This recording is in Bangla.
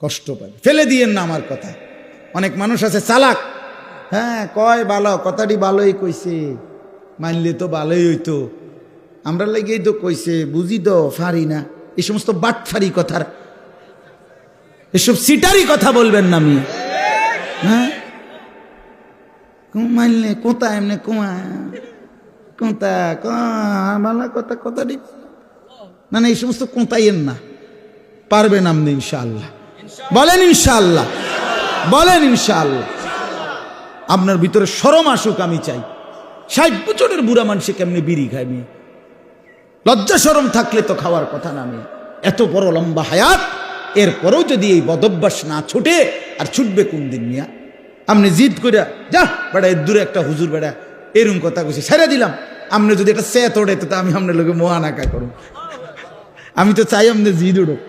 কষ্ট পাবে। ফেলে দিয়েন না আমার কথা। অনেক মানুষ আছে চালাক, হ্যাঁ কয় ভালো, কথাটি ভালোই কইছে, মানলে তো ভালোই হইতো, আমরা লেগেই তো কইছে, বুঝি তো ফারি না। এই সমস্ত বাটফারি কথার, এসব সিটারি কথা বলবেন না আমি। হ্যাঁ মানলে কোথা এমনি কোয়া কোথা ভালো কথা, কথাটি না না, এই সমস্ত কোথাইয়েন না, পারবেন আপনি ইনশাআল্লাহ। বলেন ইনশাআল্লাহ, বলেন ইনশাআল্লাহ। আপনার ভিতরে শরম আসুক আমি চাই। 60 বছরের বুড়া মানুষে কেমনি বিড়ি খায় মেয়ে? লজ্জা শরম থাকলে তো খাওয়ার কথা না মেয়ে। এত বড় লম্বা হায়াত, এরপরেও যদি এই বদভ্যাস না ছুটে, আর ছুটবে কোন দিন মিয়া? আপনি জিদ করে যা বেড়া, এর দূরে একটা হুজুর বেড়া এরকম কথা কইছে, ছেড়ে দিলাম। আপনি যদি এটা সে তোড়ে তো আমি আপনার লোকে মহানাকা করুন। আমি তো চাই আপনি জিদ উড়ুক।